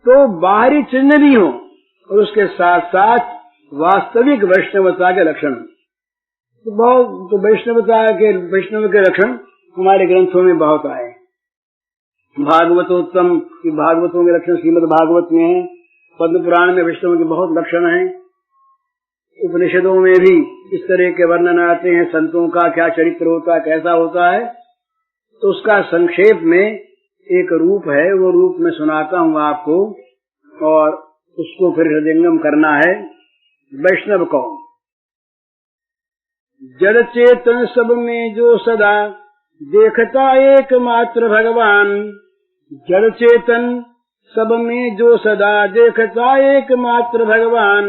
तो बाहरी चिन्ह भी हो और उसके साथ साथ वास्तविक वैष्णवता के लक्षण। तो वैष्णव के लक्षण हमारे ग्रंथों में बहुत आए। भागवतोत्तम की भागवतों के लक्षण श्रीमद् भागवत में है, पद्म पुराण में वैष्णव के बहुत लक्षण हैं। उपनिषदों में भी इस तरह के वर्णन आते हैं, संतों का क्या चरित्र होता है, कैसा होता है। तो उसका संक्षेप में एक रूप है, वो रूप में सुनाता हूँ आपको और उसको फिर हृदयंगम करना है। वैष्णव कौन? जड़ चेतन सब में जो सदा देखता एकमात्र भगवान। जड़ चेतन सब में जो सदा देखता एकमात्र भगवान।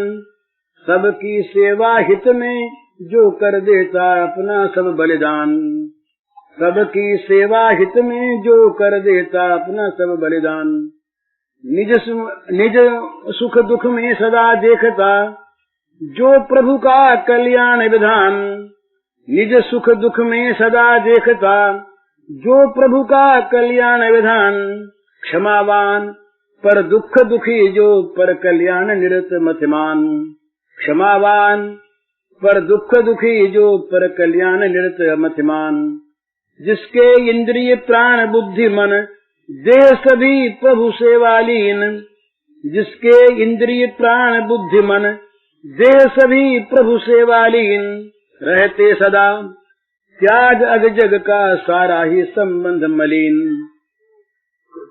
सबकी सेवा हित में जो कर देता अपना सब बलिदान। सबकी सेवा हित में जो कर देता अपना सब बलिदान। निज सुख दुख में सदा देखता जो प्रभु का कल्याण विधान। निज सुख दुख में सदा देखता जो प्रभु का कल्याण विधान। क्षमावान पर दुख दुखी जो पर कल्याण निरत मतिमान। क्षमावान पर दुख दुखी जो पर कल्याण निरत मतिमान। जिसके इंद्रिय प्राण बुद्धि मन देह सभी प्रभु सेवालीन। जिसके इंद्रिय प्राण बुद्धि मन देह सभी प्रभु सेवालीन। रहते सदा त्याग अग जग का सारा ही संबंध मलिन।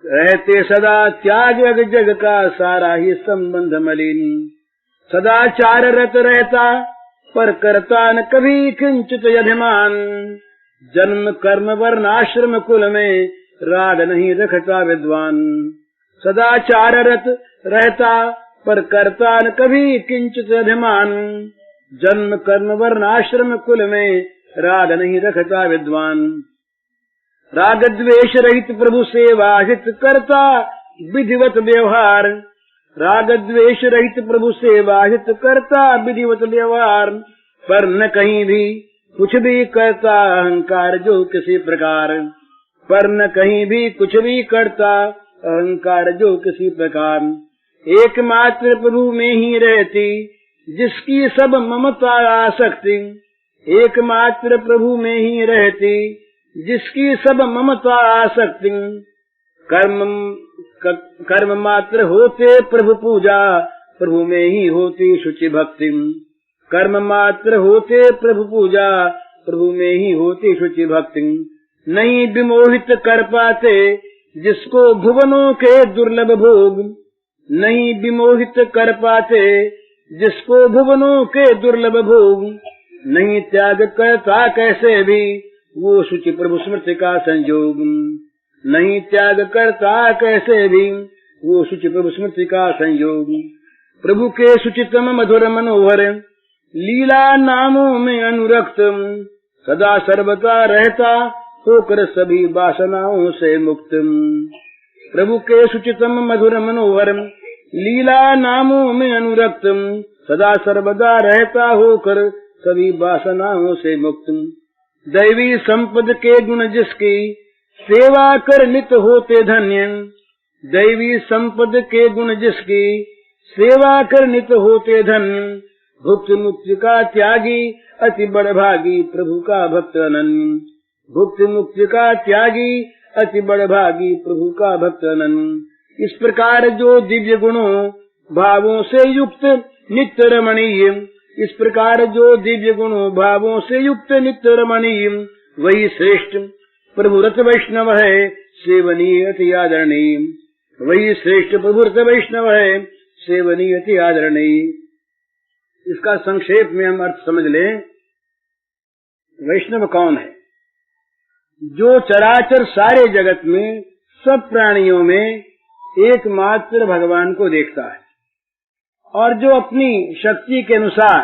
रहते सदा त्याग अग जग का सारा ही संबंध मलिन। सदाचार रत रहता पर करता न कभी किंचित अभिमान। जन्म कर्म वर्ण आश्रम कुल में राग नहीं रखता विद्वान। सदाचार रत रहता पर करता न कभी किंचित अभिमान। जन्म कर्म वर्ण आश्रम कुल में राग नहीं रखता विद्वान। राग द्वेष रहित प्रभु सेवा हित करता विधिवत व्यवहार। राग द्वेष रहित प्रभु सेवा हित करता विधिवत व्यवहार। पर न कहीं भी कुछ भी करता अहंकार जो किसी प्रकार। पर न कहीं भी कुछ भी करता अहंकार जो किसी प्रकार। एकमात्र प्रभु में ही रहती जिसकी सब ममता आसक्ति। एकमात्र प्रभु में ही रहती जिसकी सब ममता आसक्ति। कर्म मात्र होते प्रभु पूजा प्रभु में ही होती शुचि भक्ति। कर्म मात्र होते प्रभु पूजा प्रभु में ही होती शुचि भक्ति। नहीं विमोहित कर पाते जिसको भुवनों के दुर्लभ भोग। नहीं विमोहित कर पाते जिसको भुवनों के दुर्लभ भोग। नहीं त्याग करता कैसे भी वो शुचि प्रभु स्मृति का संयोग। नहीं त्याग करता कैसे भी वो शुचि प्रभु स्मृति का संयोग। प्रभु के शुचितम मधुर मनोहर लीला नामों में अनुरक्त। सदा सर्वदा रहता होकर सभी वासनाओं से मुक्त। प्रभु के शुचितम मधुर मनोहर लीला नामों में अनुरक्त। सदा सर्वदा रहता होकर सभी वासनाओं से मुक्त। दैवी संपद के गुण जिसकी सेवा कर नित होते धन्य। दैवी संपद के गुण जिसकी सेवा कर नित होते धन्य। भुक्ति मुक्ति का त्यागी अति बड़भागी प्रभु का भक्त अनन्य। भुक्ति मुक्ति का त्यागी अति बड़भागी प्रभु का भक्त अनन्य। इस प्रकार जो दिव्य गुणों भावों से युक्त नित्य रमणीय। इस प्रकार जो दिव्य गुणों भावों से युक्त नित्य रमणीय वही श्रेष्ठ प्रभु रत वैष्णव है सेवनीय अति आदरणीय। वही श्रेष्ठ प्रभु रत वैष्णव है सेवनीय अति आदरणीय। इसका संक्षेप में हम अर्थ समझ लें। वैष्णव कौन है? जो चराचर सारे जगत में सब प्राणियों में एकमात्र भगवान को देखता है और जो अपनी शक्ति के अनुसार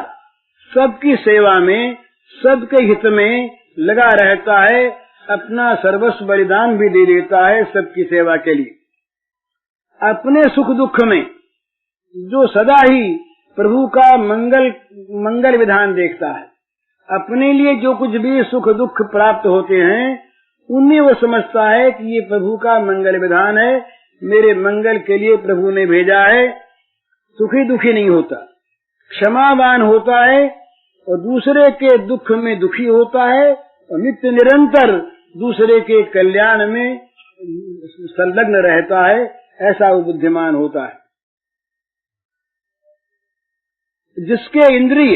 सबकी सेवा में सबके हित में लगा रहता है। अपना सर्वस्व बलिदान भी दे देता है सबकी सेवा के लिए। अपने सुख दुख में जो सदा ही प्रभु का मंगल विधान देखता है। अपने लिए जो कुछ भी सुख दुख प्राप्त होते हैं उनमें वो समझता है कि ये प्रभु का मंगल विधान है, मेरे मंगल के लिए प्रभु ने भेजा है, सुखी दुखी नहीं होता, क्षमावान होता है और दूसरे के दुख में दुखी होता है और नित्य निरंतर दूसरे के कल्याण में संलग्न रहता है, ऐसा वो बुद्धिमान होता है। जिसके इंद्रिय,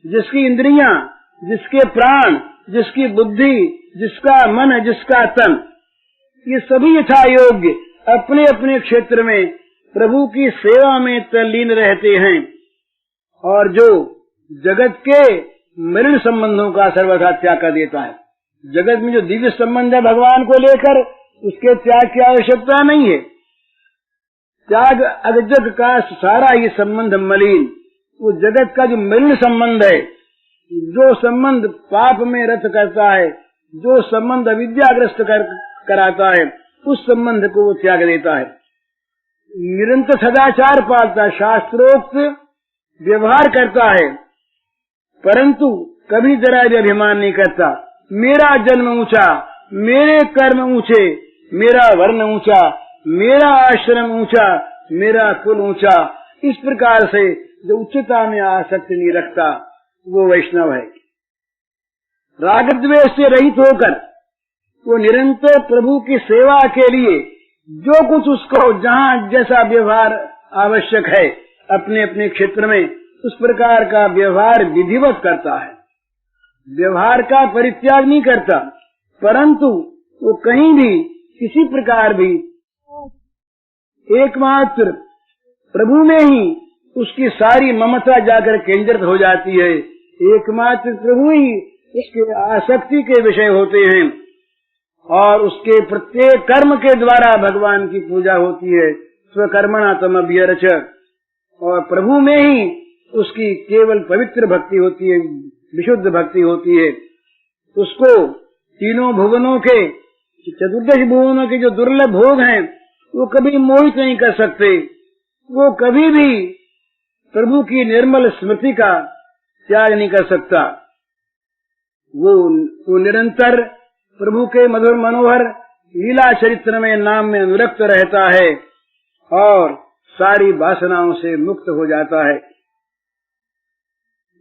जिसकी इंद्रियां, जिसके प्राण, जिसकी बुद्धि, जिसका मन, जिसका तन, ये सभी यथा योग्य अपने अपने क्षेत्र में प्रभु की सेवा में तल्लीन रहते हैं और जो जगत के मलिन संबंधों का सर्वथा त्याग कर देता है। जगत में जो दिव्य संबंध है भगवान को लेकर, उसके त्याग की आवश्यकता नहीं है। त्याग अजग का सारा ये संबंध मलिन, वो जगत का जो मलिन संबंध है, जो संबंध पाप में रत करता है, जो संबंध अविद्याग्रस्त कराता है, उस संबंध को वो त्याग देता है। निरंतर सदाचार पालता, शास्त्रोक्त व्यवहार करता है, परंतु कभी जरा भी अभिमान नहीं करता। मेरा जन्म ऊंचा, मेरे कर्म ऊंचे, मेरा वर्ण ऊंचा, मेरा आश्रम ऊंचा, मेरा कुल ऊंचा, इस प्रकार से जो उच्चता में आसक्ति नहीं रखता वो वैष्णव है। राग द्वेष से रहित होकर वो निरंतर प्रभु की सेवा के लिए जो कुछ उसको जहाँ जैसा व्यवहार आवश्यक है अपने अपने क्षेत्र में, उस प्रकार का व्यवहार विधिवत करता है। व्यवहार का परित्याग नहीं करता, परंतु वो कहीं भी किसी प्रकार भी एकमात्र प्रभु में ही उसकी सारी ममता जाकर केंद्रित हो जाती है। एकमात्र प्रभु ही उसके आसक्ति के विषय होते हैं और उसके प्रत्येक कर्म के द्वारा भगवान की पूजा होती है। स्वकर्मणा तमभ्यर्च, और प्रभु में ही उसकी केवल पवित्र भक्ति होती है, विशुद्ध भक्ति होती है। उसको तीनों भुवनों के, चतुर्दश भुवनों के जो दुर्लभ भोग हैं वो कभी मोहित नहीं कर सकते। वो कभी भी प्रभु की निर्मल स्मृति का त्याग नहीं कर सकता। वो निरंतर प्रभु के मधुर मनोहर लीला चरित्र में, नाम में अनुरक्त रहता है और सारी वासनाओं से मुक्त हो जाता है।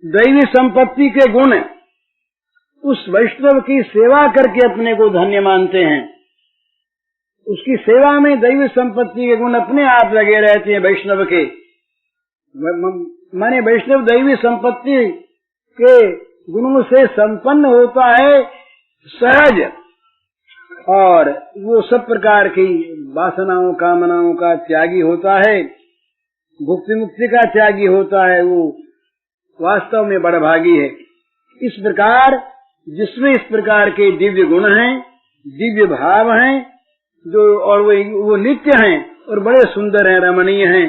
दैवी संपत्ति के गुण उस वैष्णव की सेवा करके अपने को धन्य मानते हैं। उसकी सेवा में दैवी संपत्ति के गुण अपने आप लगे रहते हैं। वैष्णव के माने वैष्णव दैवी संपत्ति के गुणों से संपन्न होता है सहज, और वो सब प्रकार की वासनाओं कामनाओं का त्यागी होता है, भुक्ति मुक्ति का त्यागी होता है। वो वास्तव में बड़भागी है। इस प्रकार जिसमें इस प्रकार के दिव्य गुण हैं, दिव्य भाव हैं, जो और वो नित्य हैं और बड़े सुंदर हैं, रमणीय हैं,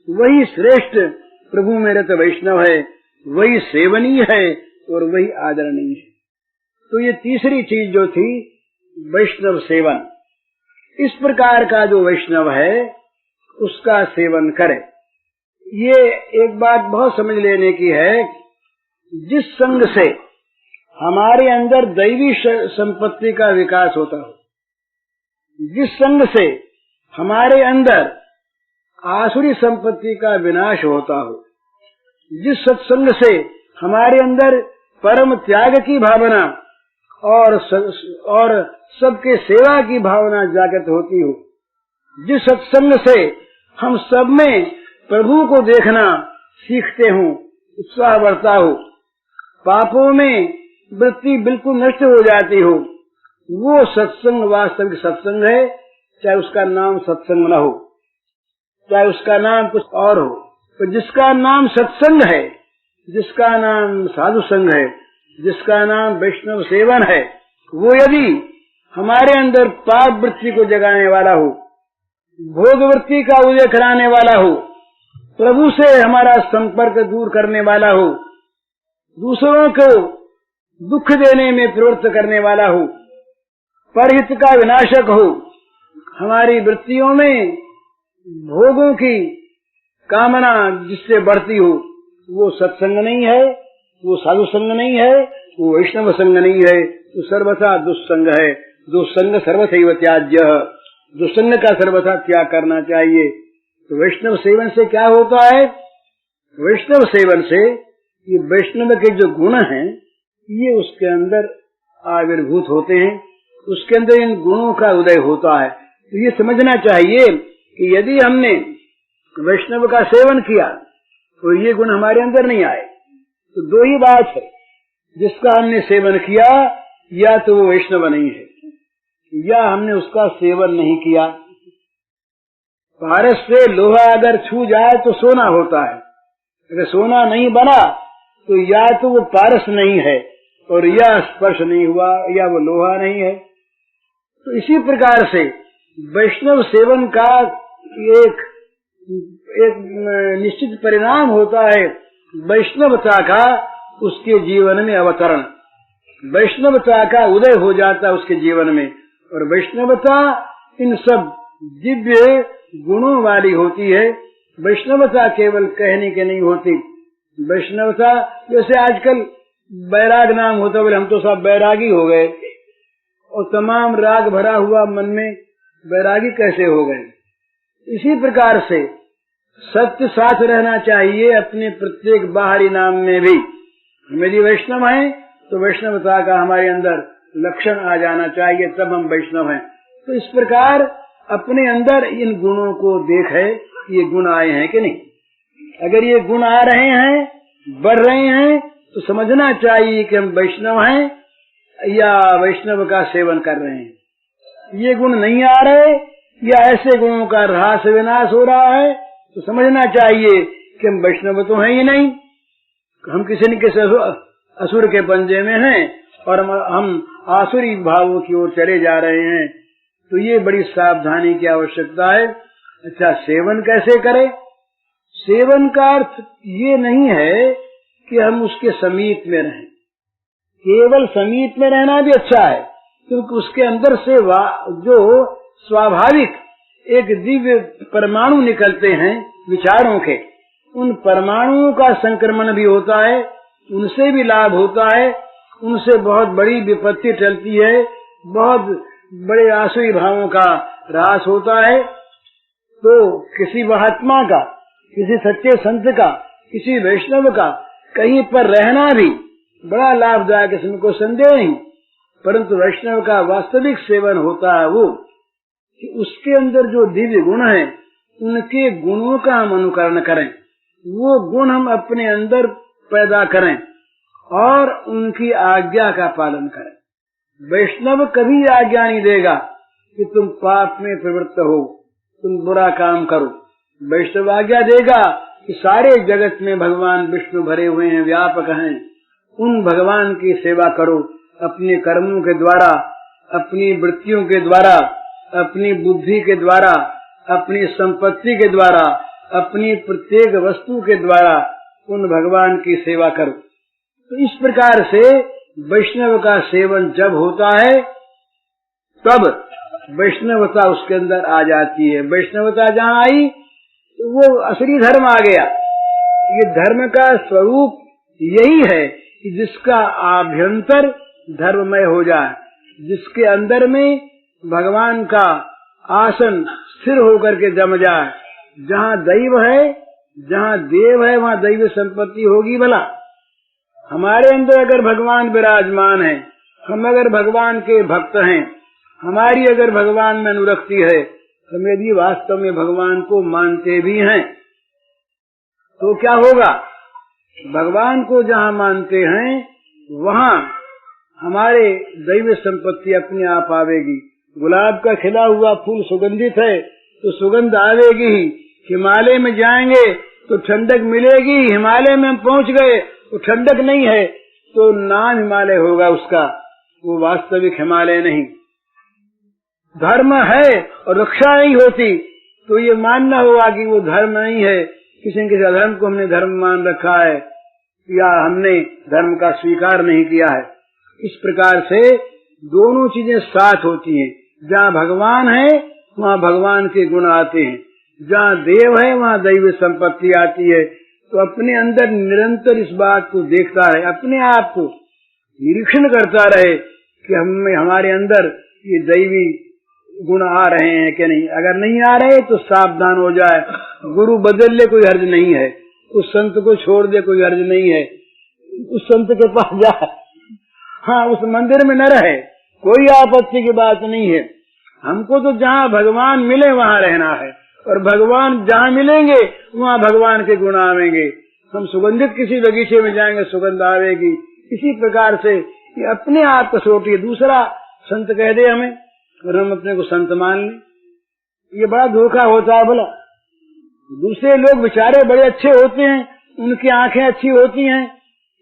वही श्रेष्ठ प्रभु में रत वैष्णव है, वही सेवनीय है और वही आदरणीय है। तो ये तीसरी चीज जो थी वैष्णव सेवन, इस प्रकार का जो वैष्णव है उसका सेवन करे। ये एक बात बहुत समझ लेने की है, जिस संग से हमारे अंदर दैवी संपत्ति का विकास होता हो, जिस संग से हमारे अंदर आसुरी संपत्ति का विनाश होता हो, जिस सत्संग से हमारे अंदर परम त्याग की भावना और सबके सेवा की भावना जागृत होती हो, जिस सत्संग से हम सब में प्रभु को देखना सीखते हो, उत्साह बढ़ता हो, पापों में वृत्ति बिल्कुल नष्ट हो जाती हो, वो सत्संग वास्तविक सत्संग है। चाहे उसका नाम सत्संग न हो, चाहे उसका नाम कुछ और हो, तो जिसका नाम सत्संग है, जिसका नाम साधु संग है, जिसका नाम वैष्णव सेवन है, वो यदि हमारे अंदर पाप वृत्ति को जगाने वाला हो, भोग वृत्ति का उदय कराने वाला हो, प्रभु से हमारा संपर्क दूर करने वाला हो, दूसरों को दुख देने में प्रवृत्त करने वाला हो, परहित का विनाशक हो, हमारी वृत्तियों में भोगों की कामना जिससे बढ़ती हो, वो सत्संग नहीं है, वो साधु संग नहीं है, वो वैष्णव संग नहीं है, वो सर्वथा दुस्संग है। दुस्संग सर्वथैव त्याज्य, दुसंग का सर्वथा त्याग करना चाहिए। तो वैष्णव सेवन से क्या होता है? वैष्णव सेवन से ये वैष्णव के जो गुण हैं ये उसके अंदर आविर्भूत होते हैं, उसके अंदर इन गुणों का उदय होता है। तो ये समझना चाहिए कि यदि हमने वैष्णव का सेवन किया तो ये गुण हमारे अंदर नहीं आए। तो दो ही बात है, जिसका हमने सेवन किया या तो वो वैष्णव नहीं है या हमने उसका सेवन नहीं किया। पारस से लोहा अगर छू जाए तो सोना होता है, अगर सोना नहीं बना तो या तो वो पारस नहीं है और या स्पर्श नहीं हुआ या वो लोहा नहीं है। तो इसी प्रकार से वैष्णव सेवन का एक निश्चित परिणाम होता है वैष्णवता का, उसके जीवन में अवतरण, वैष्णवता का उदय हो जाता है उसके जीवन में। और वैष्णवता इन सब दिव्य गुणों वाली होती है। वैष्णवता केवल कहने के नहीं होती। वैष्णवता जैसे आजकल बैराग नाम होता है, बोले हम तो सब बैरागी हो गए, और तमाम राग भरा हुआ मन में बैरागी कैसे हो गए। इसी प्रकार से सत्य साथ रहना चाहिए अपने प्रत्येक बाहरी नाम में भी। हम यदि वैष्णव हैं तो वैष्णवता का हमारे अंदर लक्षण आ जाना चाहिए, तब हम वैष्णव हैं। तो इस प्रकार अपने अंदर इन गुणों को देखे, ये गुण आए हैं कि नहीं। अगर ये गुण आ रहे हैं, बढ़ रहे हैं, तो समझना चाहिए कि हम वैष्णव हैं या वैष्णव का सेवन कर रहे हैं। ये गुण नहीं आ रहे या ऐसे गुणों का ह्रास विनाश हो रहा है तो समझना चाहिए कि हम वैष्णव तो हैं ही नहीं, हम किसी न किसी असुर के पंजे में हैं और हम आसुरी भावों की ओर चले जा रहे हैं। तो ये बड़ी सावधानी की आवश्यकता है। अच्छा, सेवन कैसे करें? सेवन का अर्थ ये नहीं है कि हम उसके समीप में रहें। केवल समीप में रहना भी अच्छा है, क्योंकि उसके अंदर से जो स्वाभाविक एक दिव्य परमाणु निकलते हैं विचारों के, उन परमाणुओं का संक्रमण भी होता है, उनसे भी लाभ होता है, उनसे बहुत बड़ी विपत्ति टलती है, बहुत बड़े आसुरी भावों का ह्रास होता है। तो किसी महात्मा का, किसी सच्चे संत का, किसी वैष्णव का कहीं पर रहना भी बड़ा लाभदायक, इसमें कोई संदेह नहीं। परंतु वैष्णव का वास्तविक सेवन होता है वो कि उसके अंदर जो दिव्य गुण हैं, उनके गुणों का हम अनुकरण करें, वो गुण हम अपने अंदर पैदा करें और उनकी आज्ञा का पालन करें। वैष्णव कभी आज्ञा नहीं देगा कि तुम पाप में प्रवृत्त हो, तुम बुरा काम करो। वैष्णव आज्ञा देगा कि सारे जगत में भगवान विष्णु भरे हुए हैं, व्यापक हैं, उन भगवान की सेवा करो अपने कर्मों के द्वारा, अपनी वृत्तियों के द्वारा, अपनी बुद्धि के द्वारा, अपनी संपत्ति के द्वारा, अपनी प्रत्येक वस्तु के द्वारा उन भगवान की सेवा करो। तो इस प्रकार से वैष्णव का सेवन जब होता है तब वैष्णवता उसके अंदर आ जाती है। वैष्णवता जहाँ आई तो वो असली धर्म आ गया। ये धर्म का स्वरूप यही है कि जिसका आभ्यंतर धर्ममय हो जाए, जिसके अंदर में भगवान का आसन स्थिर होकर के जम जाए। जहाँ दैव है, जहाँ देव है, वहाँ दैव संपत्ति होगी। भला हमारे अंदर अगर भगवान विराजमान है, हम अगर भगवान के भक्त हैं, हमारी अगर भगवान में अनुरक्ति है, हम यदि वास्तव में भगवान को मानते भी हैं तो क्या होगा? भगवान को जहाँ मानते हैं वहाँ हमारे दैव संपत्ति अपने आप आवेगी। गुलाब का खिला हुआ फूल सुगंधित है तो सुगंध आवेगी ही। हिमालय में जाएंगे तो ठंडक मिलेगी, हिमालय में हम पहुँच गए तो ठंडक नहीं है तो नाम हिमालय होगा उसका, वो वास्तविक हिमालय नहीं। धर्म है और रक्षा नहीं होती तो ये मानना होगा कि वो धर्म नहीं है, किसी न किसी अधर्म को हमने धर्म मान रखा है या हमने धर्म का स्वीकार नहीं किया है। इस प्रकार से दोनों चीजें साथ होती हैं। जहाँ भगवान है वहाँ भगवान के गुण आते हैं, जहाँ देव है वहाँ दैव संपत्ति आती है। तो अपने अंदर निरंतर इस बात को देखता रहे, अपने आप को निरीक्षण करता रहे कि हमारे अंदर ये दैवी गुण आ रहे हैं कि नहीं। अगर नहीं आ रहे तो सावधान हो जाए, गुरु बदल ले कोई हर्ज नहीं है, उस संत को छोड़ दे कोई हर्ज नहीं है, उस संत के पास जाए, हाँ उस मंदिर में न रहे, कोई आपत्ति की बात नहीं है। हमको तो जहाँ भगवान मिले वहाँ रहना है, और भगवान जहाँ मिलेंगे वहाँ भगवान के गुण आवेंगे। हम सुगंधित किसी बगीचे में जाएंगे, सुगंध आवेगी। इसी प्रकार से ये अपने आप कसौटी, दूसरा संत कह दे हमें और हम अपने को संत मान लें, ये बड़ा धोखा होता है। बोला दूसरे लोग बेचारे बड़े अच्छे होते हैं, उनकी आंखें अच्छी होती हैं,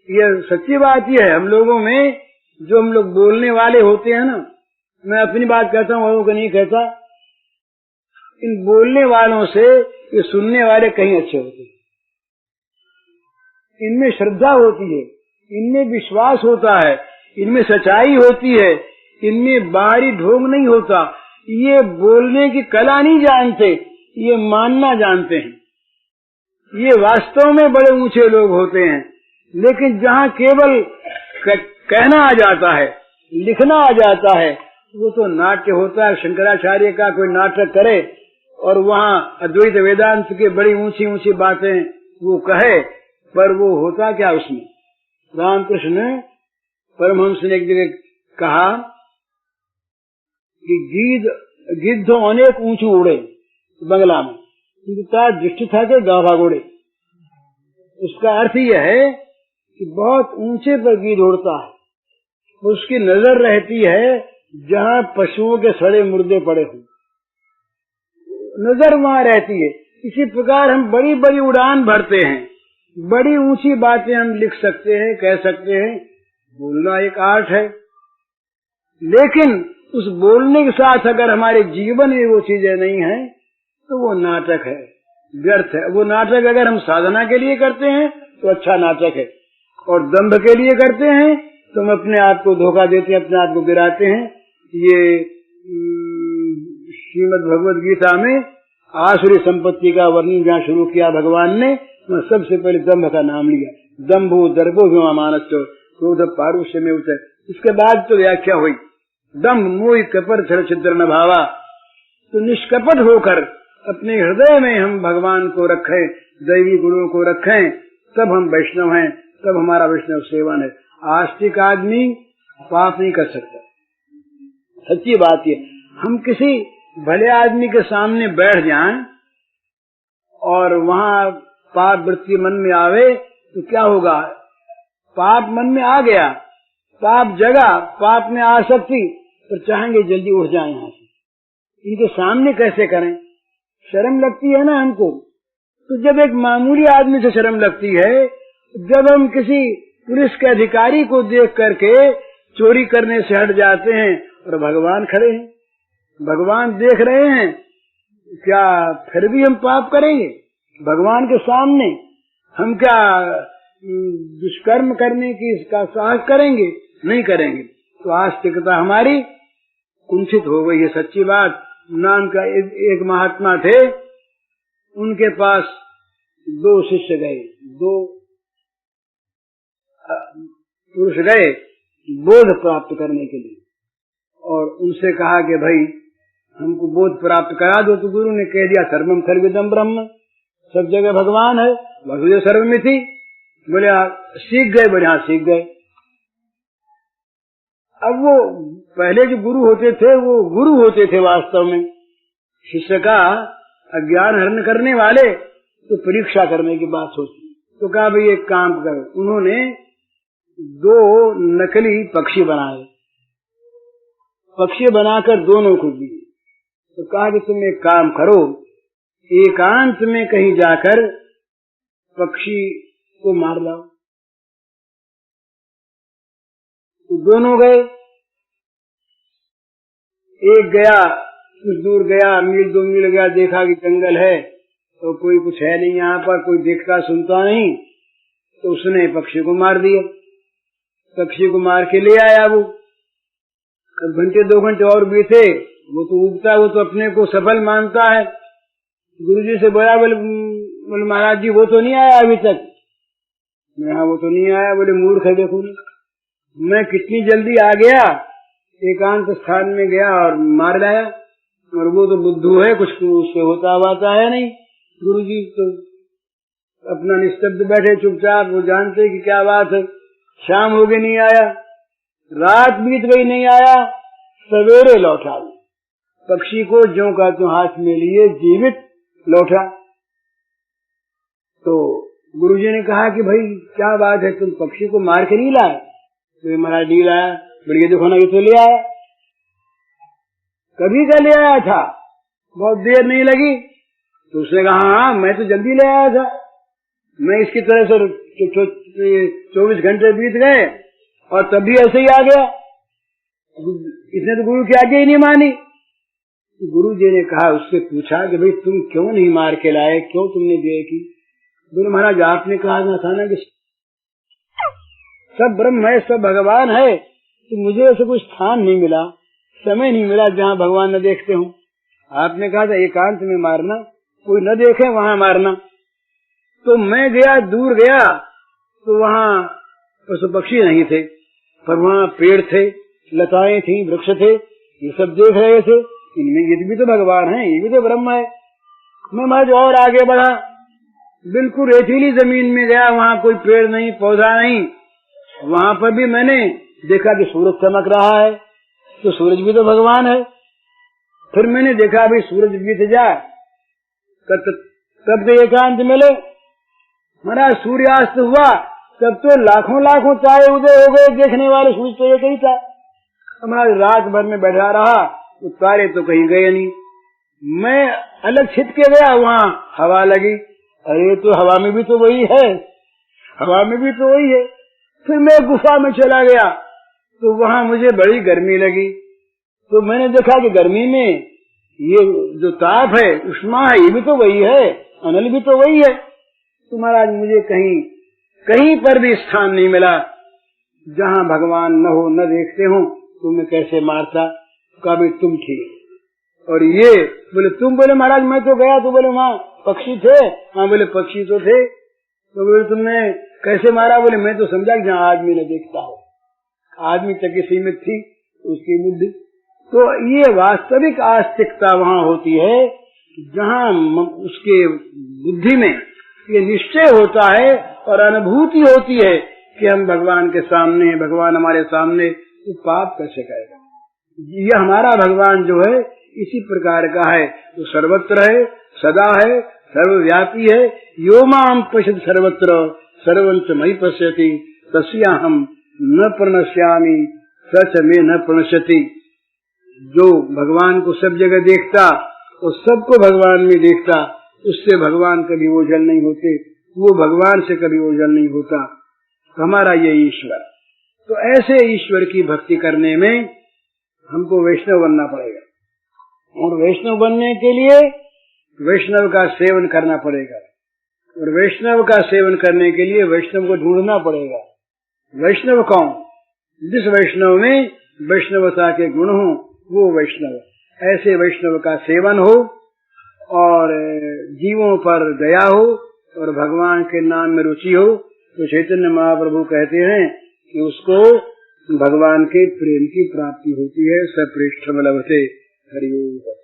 ये सच्ची बात ये है। हम लोगों में जो हम लोग बोलने वाले होते हैं ना, मैं अपनी बात कहता हूँ, औरों को नहीं कहता, इन बोलने वालों से ये सुनने वाले कहीं अच्छे होते हैं। इनमें श्रद्धा होती है, इनमें विश्वास होता है, इनमें सच्चाई होती है, इनमें बाहरी ढोंग नहीं होता। ये बोलने की कला नहीं जानते, ये मानना जानते हैं। ये वास्तव में बड़े ऊंचे लोग होते हैं। लेकिन जहाँ केवल कहना आ जाता है, लिखना आ जाता है, वो तो नाट्य होता है। शंकराचार्य का कोई नाटक करे और वहाँ अद्वैत वेदांत की बड़ी ऊंची ऊंची बातें वो कहे, पर वो होता क्या उसमें। रामकृष्ण परमहंस ने एक जगह कहा कि गिद्ध अनेक ऊंचे उड़े बंगला में, दृष्टि था के गाभा गोड़े। उसका अर्थ यह है कि बहुत ऊंचे पर गिद्ध उड़ता है, उसकी नजर रहती है जहाँ पशुओं के सड़े मुर्दे पड़े हों, नजर वहाँ रहती है। इसी प्रकार हम बड़ी बड़ी उड़ान भरते हैं, बड़ी ऊंची बातें हम लिख सकते हैं, कह सकते हैं। बोलना एक आर्ट है, लेकिन उस बोलने के साथ अगर हमारे जीवन में वो चीजें नहीं है तो वो नाटक है, व्यर्थ है। वो नाटक अगर हम साधना के लिए करते हैं तो अच्छा नाटक है, और दंभ के लिए करते हैं तो हम अपने आप को धोखा देते हैं, अपने आप को गिराते हैं। ये श्रीमद् भगवद गीता में आसुरी संपत्ति का वर्णन जहाँ शुरू किया भगवान ने, तो सबसे पहले दंभ का नाम लिया। दंभो दर्भो मानस्य क्रोध पारुष्य में उतर। इसके बाद तो व्याख्या हुई दंभ मोह कपट छल छिद्र न भावा। तो निष्कपट होकर अपने हृदय में हम भगवान को रखें, दैवी गुरुओं को रखें, तब हम वैष्णव हैं, तब हमारा वैष्णव सेवन है। आस्तिक आदमी पाप नहीं कर सकता, सच्ची बात ये। हम किसी भले आदमी के सामने बैठ जाएं और वहाँ पाप वृत्ति मन में आवे तो क्या होगा? पाप मन में आ गया, पाप जगा, पाप में आसक्ति, तो चाहेंगे जल्दी उठ जाए यहाँ से। इनके सामने कैसे करें? शर्म लगती है ना हमको। तो जब एक मामूली आदमी से शर्म लगती है, जब हम किसी पुलिस के अधिकारी को देख करके चोरी करने से हट जाते हैं और भगवान खड़े हैं, भगवान देख रहे हैं, क्या फिर भी हम पाप करेंगे? भगवान के सामने हम क्या दुष्कर्म करने की इसका साहस करेंगे? नहीं करेंगे। तो आस्तिकता हमारी कुंठित हो गई है, सच्ची बात। नाम का एक महात्मा थे, उनके पास 2 शिष्य गए, 2 पुरुष गए बोध प्राप्त करने के लिए, और उनसे कहा कि भाई हमको बोध प्राप्त करा दो। तो गुरु ने कह दिया सर्वम खलविदम ब्रह्म, सब जगह भगवान है, वसुदेव सर्वमिति। बोले सीख गए, बोले हाँ सीख गए। अब वो पहले जो गुरु होते थे वो गुरु होते थे वास्तव में, शिष्य का अज्ञान हरण करने वाले, तो परीक्षा करने की बात सोची। तो कहा भाई एक काम करो। उन्होंने 2 नकली पक्षी बनाए, पक्षी बनाकर दोनों को दिए। तो कहा कि तुम एक काम करो, एकांत में कहीं जाकर पक्षी को मार लाओ। तो दोनों गए, एक गया कुछ दूर गया, मील 2 मील गया, देखा कि जंगल है तो कोई कुछ है नहीं यहाँ पर, कोई देखता सुनता नहीं, तो उसने पक्षी को मार दिया। पक्षी को मार के ले आया वो। घंटे 2 घंटे और बीते, वो तो उगता, वो तो अपने को सफल मानता है। गुरुजी से बोला, बोले महाराज जी वो तो नहीं आया अभी तक। हाँ वो तो नहीं आया। बोले मूर्ख है, देखो मैं कितनी जल्दी आ गया, एकांत स्थान में गया और मार लाया। और वो तो बुद्धू है, कुछ उससे होता वाता है नहीं। गुरु जी तो अपना निस्तब्ध बैठे चुपचाप, वो जानते कि क्या बात है। शाम हो गई नहीं आया, रात बीत गई नहीं आया, सवेरे लौटा। पक्षी को ज्यों का त्यों हाथ में लिए जीवित लौटा। तो गुरुजी ने कहा कि भाई क्या बात है, तुम पक्षी को मार के नहीं लाए? तो महाराज नहीं लाया। बढ़िया, देखो ना, ये तो ले आया, कभी का ले आया था, बहुत देर नहीं लगी। तो उसने कहा हाँ, मैं तो जल्दी ले आया था, मैं इसकी तरह से 24 घंटे बीत गए और तब भी ऐसे ही आ गया। इसने तो गुरु की आज्ञा ही नहीं मानी। गुरु जी ने कहा, उससे पूछा कि भाई तुम क्यों नहीं मार के लाए, क्यों तुमने देर की? बोले महाराज आपने कहा था ना कि सब ब्रह्म है, सब भगवान है, तो मुझे ऐसे कोई स्थान नहीं मिला, समय नहीं मिला जहाँ भगवान न देखते हूँ। आपने कहा था एकांत में मारना, कोई न देखे वहाँ मारना। तो मैं गया, दूर गया, तो वहाँ पशु पक्षी नहीं थे, पर वहाँ पेड़ थे, लताएं थी, वृक्ष थे, ये सब देख रहे थे। इनमें ये भी तो भगवान है, ये भी तो ब्रह्म है। मैं महाराज और आगे बढ़ा, बिल्कुल रेतीली जमीन में गया, वहाँ कोई पेड़ नहीं, पौधा नहीं। वहाँ पर भी मैंने देखा कि सूरज चमक रहा है, तो सूरज भी तो भगवान है। फिर मैंने देखा अभी सूरज बीत जाए तब तो एकांत मिले। महाराज सूर्यास्त हुआ तब तो लाखों लाखों तारे उदय हो गए, देखने वाले सूरज तो एक ही था। हमारा रात भर में बैठा रहा, तो तारे तो कहीं गए नहीं। मैं अलग छिप के गया, वहाँ हवा लगी, अरे तो हवा में भी तो वही है, हवा में भी तो वही है। फिर मैं गुफा में चला गया, तो वहाँ मुझे बड़ी गर्मी लगी। तो मैंने देखा कि गर्मी में ये जो ताप है, उष्मा है, ये भी तो वही है, अनल भी तो वही है। तो महाराज मुझे कहीं पर भी स्थान नहीं मिला जहाँ भगवान न हो, न देखते हो, तो मैं कैसे मारता? कभी तुम ठीक। और ये बोले तुम, बोले महाराज मैं तो गया, तो बोले वहाँ पक्षी थे। हाँ बोले पक्षी तो थे। तो बोले तुमने कैसे मारा? बोले मैं तो समझा कि जहाँ आदमी न देखता हो, आदमी तक की सीमित थी उसकी बुद्धि। तो ये वास्तविक आस्तिकता वहाँ होती है जहाँ उसके बुद्धि में ये निश्चय होता है और अनुभूति होती है कि हम भगवान के सामने, भगवान हमारे सामने, तो पाप कैसे करेगा? ये हमारा भगवान जो है इसी प्रकार का है, तो सर्वत्र है, सदा है, सर्वव्यापी है। यो माम पश्यति सर्वत्र सर्वंच मयि पश्यति तस्याहं न प्रणश्यामि सच में न प्रणश्यति। जो भगवान को सब जगह देखता और सबको भगवान में देखता, उससे भगवान कभी ओझल नहीं होते, वो भगवान से कभी ओझल नहीं होता। हमारा ये ईश्वर, तो ऐसे ईश्वर की भक्ति करने में हमको वैष्णव बनना पड़ेगा, और वैष्णव बनने के लिए वैष्णव का सेवन करना पड़ेगा, और वैष्णव का सेवन करने के लिए वैष्णव को ढूंढना पड़ेगा। वैष्णव कौन? जिस वैष्णव में वैष्णवता के गुण हो वो वैष्णव। ऐसे वैष्णव का सेवन हो और जीवों पर दया हो और भगवान के नाम में रुचि हो, तो चैतन्य महाप्रभु कहते हैं कि उसको भगवान के प्रेम की प्राप्ति होती है। सपृष्ठम लभते। हरि ओम।